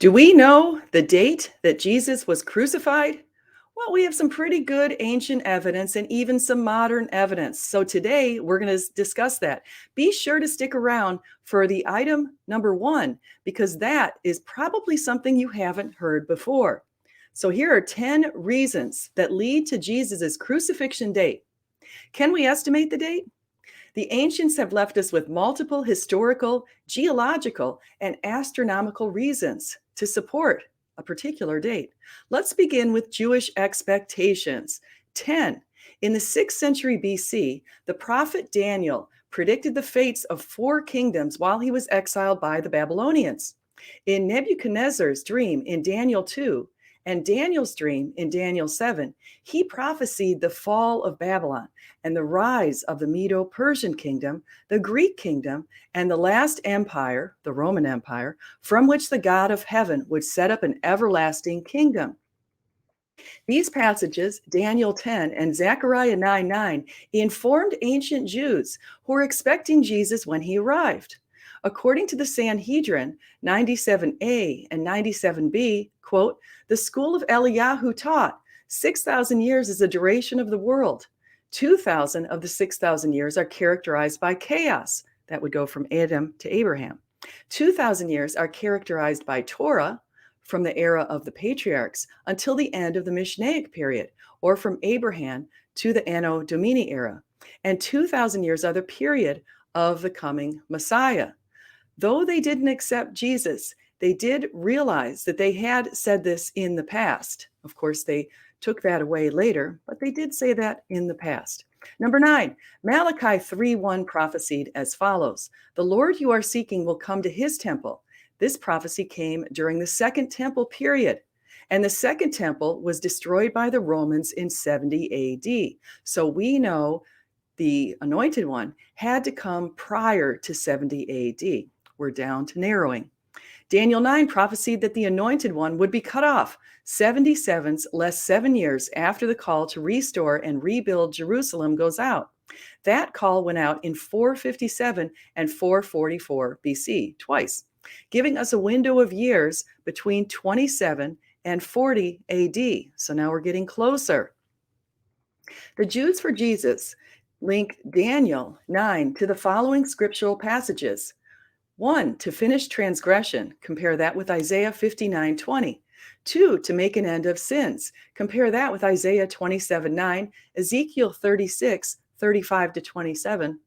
Do we know the date that Jesus was crucified? Well, we have some pretty good ancient evidence and even some modern evidence. So today we're going to discuss that. Be sure to stick around for the item number one, because that is probably something you haven't heard before. So here are 10 reasons that lead to Jesus's crucifixion date. Can we estimate the date? The ancients have left us with multiple historical, geological, and astronomical reasons to support a particular date. Let's begin with Jewish expectations. 10. In the 6th century BC, the prophet Daniel predicted the fates of four kingdoms while he was exiled by the Babylonians. In Nebuchadnezzar's dream in Daniel 2 and Daniel's dream in Daniel 7, he prophesied the fall of Babylon and the rise of the Medo-Persian kingdom, the Greek kingdom, and the last empire, the Roman Empire, from which the God of heaven would set up an everlasting kingdom. These passages, Daniel 10 and Zechariah 9:9, informed ancient Jews who were expecting Jesus when he arrived. According to the Sanhedrin 97a and 97b, quote, the school of Eliyahu taught 6,000 years is the duration of the world. 2,000 of the 6,000 years are characterized by chaos. That would go from Adam to Abraham. 2,000 years are characterized by Torah, from the era of the patriarchs until the end of the Mishnaic period, or from Abraham to the Anno Domini era. And 2,000 years are the period of the coming Messiah. Though they didn't accept Jesus, they did realize that they had said this in the past. Of course, they took that away later, but they did say that in the past. Number 9, Malachi 3:1 prophesied as follows: the Lord you are seeking will come to his temple. This prophecy came during the Second Temple period, and the Second Temple was destroyed by the Romans in 70 AD. So we know the Anointed One had to come prior to 70 AD. We're down to narrowing. Daniel 9 prophesied that the Anointed One would be cut off 77s less 7 years after the call to restore and rebuild Jerusalem goes out. That call went out in 457 and 444 BC, twice, giving us a window of years between 27 and 40 AD. So now we're getting closer. The Jews for Jesus link Daniel 9 to the following scriptural passages. 1, to finish transgression, compare that with Isaiah 59:20. 2, to make an end of sins, compare that with Isaiah 27:9, Ezekiel 36:35 to 27,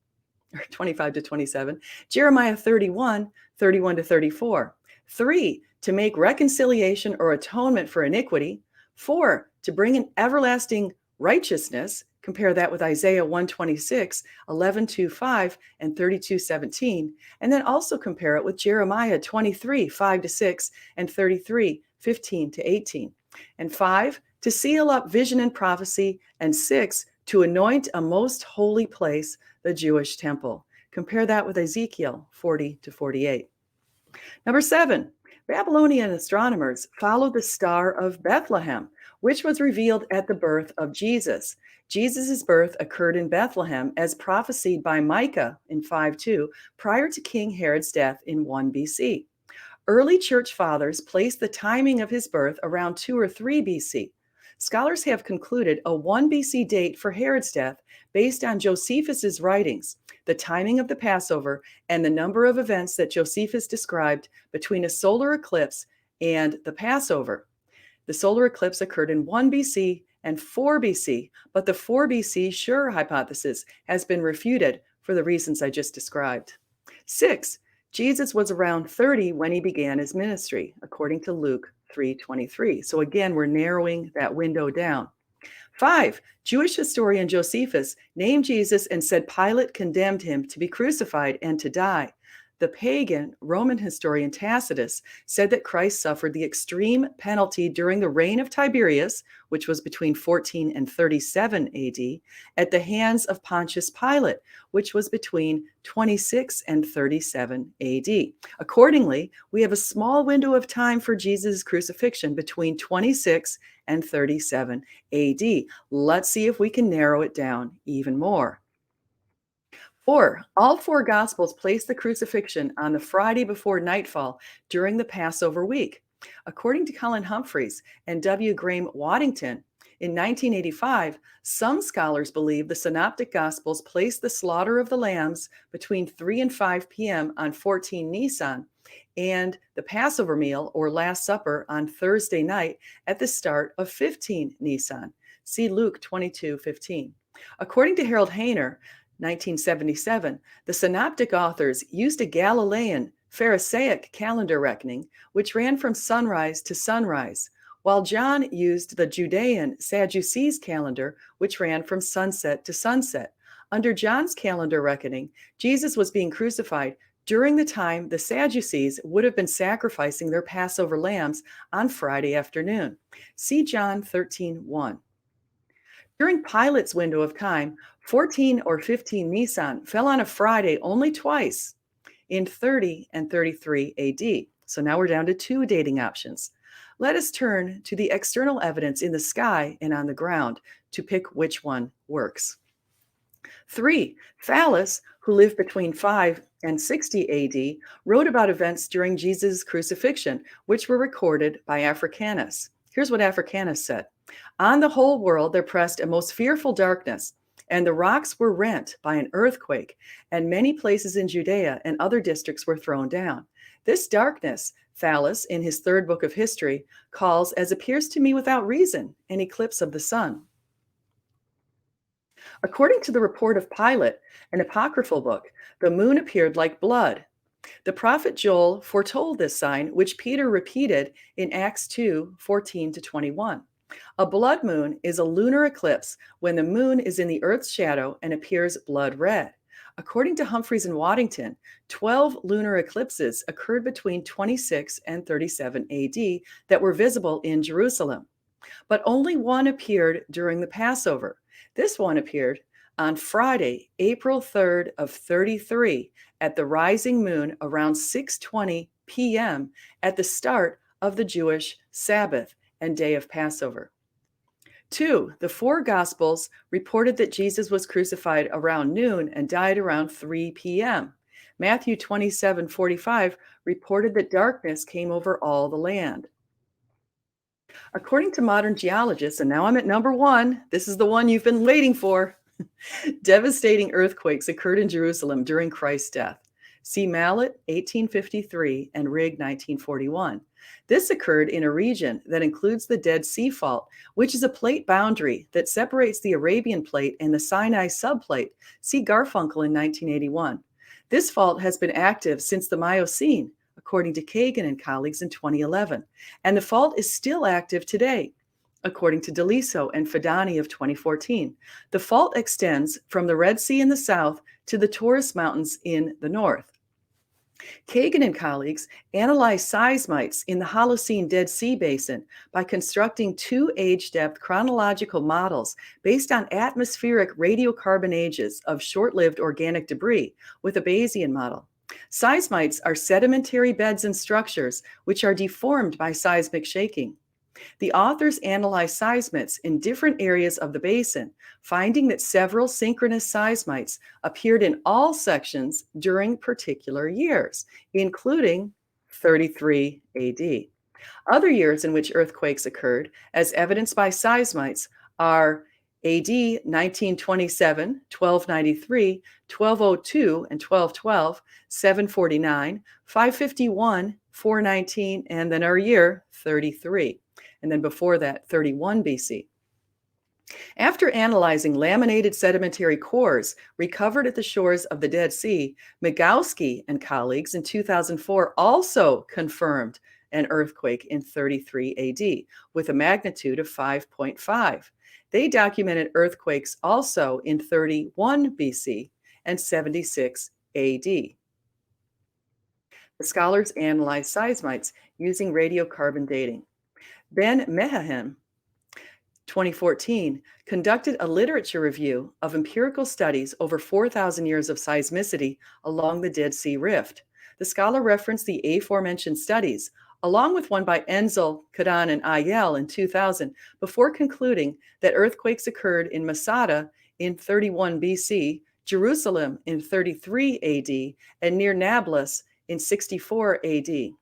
or 25 to 27, Jeremiah 31:31 to 34. 3, to make reconciliation or atonement for iniquity. 4, to bring an everlasting righteousness, compare that with Isaiah 126, 11:2-5 and 32:17, and then also compare it with Jeremiah 23, 5-6 and 33, 15-18. And 5, to seal up vision and prophecy, and 6, to anoint a most holy place, the Jewish temple. Compare that with Ezekiel 40-48. Number 7, Babylonian astronomers followed the Star of Bethlehem, which was revealed at the birth of Jesus. Jesus' birth occurred in Bethlehem as prophesied by Micah in 5:2, prior to King Herod's death in 1 BC. Early church fathers placed the timing of his birth around 2 or 3 BC. Scholars have concluded a 1 BC date for Herod's death based on Josephus's writings, the timing of the Passover, and the number of events that Josephus described between a solar eclipse and the Passover. The solar eclipse occurred in 1 BC and 4 BC, but the 4 BC sure hypothesis has been refuted for the reasons I just described. 6, Jesus was around 30 when he began his ministry, according to Luke 3:23. So again, we're narrowing that window down. 5, Jewish historian Josephus named Jesus and said Pilate condemned him to be crucified and to die. The pagan Roman historian Tacitus said that Christ suffered the extreme penalty during the reign of Tiberius, which was between 14 and 37 AD, at the hands of Pontius Pilate, which was between 26 and 37 AD. Accordingly, we have a small window of time for Jesus' crucifixion between 26 and 37 AD. Let's see if we can narrow it down even more. 4, all 4 Gospels place the crucifixion on the Friday before nightfall during the Passover week. According to Colin Humphreys and W. Graham Waddington, in 1985, some scholars believe the Synoptic Gospels place the slaughter of the lambs between 3 and 5 p.m. on 14 Nisan and the Passover meal or Last Supper on Thursday night at the start of 15 Nisan. See Luke 22:15. According to Harold Hayner, 1977, the Synoptic authors used a Galilean Pharisaic calendar reckoning, which ran from sunrise to sunrise, while John used the Judean Sadducees calendar, which ran from sunset to sunset. Under John's calendar reckoning, Jesus was being crucified during the time the Sadducees would have been sacrificing their Passover lambs on Friday afternoon. See John 13:1. During Pilate's window of time, 14 or 15 Nisan fell on a Friday only twice, in 30 and 33 AD. So now we're down to two dating options. Let us turn to the external evidence in the sky and on the ground to pick which one works. 3. Thales, who lived between 5 and 60 AD, wrote about events during Jesus' crucifixion, which were recorded by Africanus. Here's what Africanus said. On the whole world there pressed a most fearful darkness, and the rocks were rent by an earthquake, and many places in Judea and other districts were thrown down. This darkness, Thales, in his third book of history, calls, as appears to me without reason, an eclipse of the sun. According to the report of Pilate, an apocryphal book, the moon appeared like blood. The prophet Joel foretold this sign, which Peter repeated in Acts 2:14-21. A blood moon is a lunar eclipse when the moon is in the earth's shadow and appears blood red. According to Humphreys and Waddington, 12 lunar eclipses occurred between 26 and 37 AD that were visible in Jerusalem. But only one appeared during the Passover. This one appeared on Friday, April 3rd of 33 at the rising moon around 6:20 p.m. at the start of the Jewish Sabbath and day of Passover. 2. The four Gospels reported that Jesus was crucified around noon and died around 3 p.m. Matthew 27:45 reported that darkness came over all the land. According to modern geologists, and now I'm at number 1, this is the one you've been waiting for, devastating earthquakes occurred in Jerusalem during Christ's death. See Mallet, 1853, and Rigg, 1941. This occurred in a region that includes the Dead Sea Fault, which is a plate boundary that separates the Arabian Plate and the Sinai subplate. See Garfunkel in 1981. This fault has been active since the Miocene, according to Kagan and colleagues in 2011, and the fault is still active today. According to DeLiso and Fedani of 2014, the fault extends from the Red Sea in the south to the Taurus Mountains in the north. Kagan and colleagues analyzed seismites in the Holocene Dead Sea Basin by constructing two age-depth chronological models based on atmospheric radiocarbon ages of short-lived organic debris with a Bayesian model. Seismites are sedimentary beds and structures which are deformed by seismic shaking. The authors analyzed seismites in different areas of the basin, finding that several synchronous seismites appeared in all sections during particular years, including 33 AD. Other years in which earthquakes occurred, as evidenced by seismites, are AD 1927, 1293, 1202 and 1212, 749, 551, 419, and then our year, 33. And then before that, 31 BC. After analyzing laminated sedimentary cores recovered at the shores of the Dead Sea, Migowski and colleagues in 2004 also confirmed an earthquake in 33 AD with a magnitude of 5.5. They documented earthquakes also in 31 BC and 76 AD. The scholars analyzed seismites using radiocarbon dating. Ben Mehahem, 2014, conducted a literature review of empirical studies over 4,000 years of seismicity along the Dead Sea Rift. The scholar referenced the aforementioned studies, along with one by Enzel, Kadan, and Ayel in 2000, before concluding that earthquakes occurred in Masada in 31 BC, Jerusalem in 33 AD, and near Nablus in 64 AD.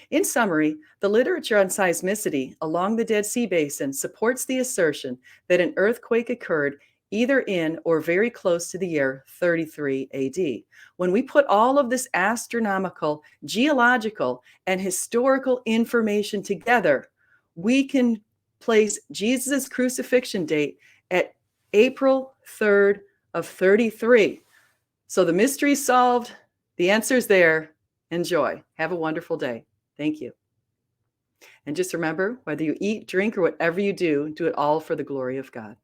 In summary, the literature on seismicity along the Dead Sea Basin supports the assertion that an earthquake occurred either in or very close to the year 33 AD. When we put all of this astronomical, geological, and historical information together, we can place Jesus' crucifixion date at April 3rd of 33. So the mystery's solved, the answer's there. Enjoy. Have a wonderful day. Thank you. And just remember, whether you eat, drink, or whatever you do it all for the glory of God.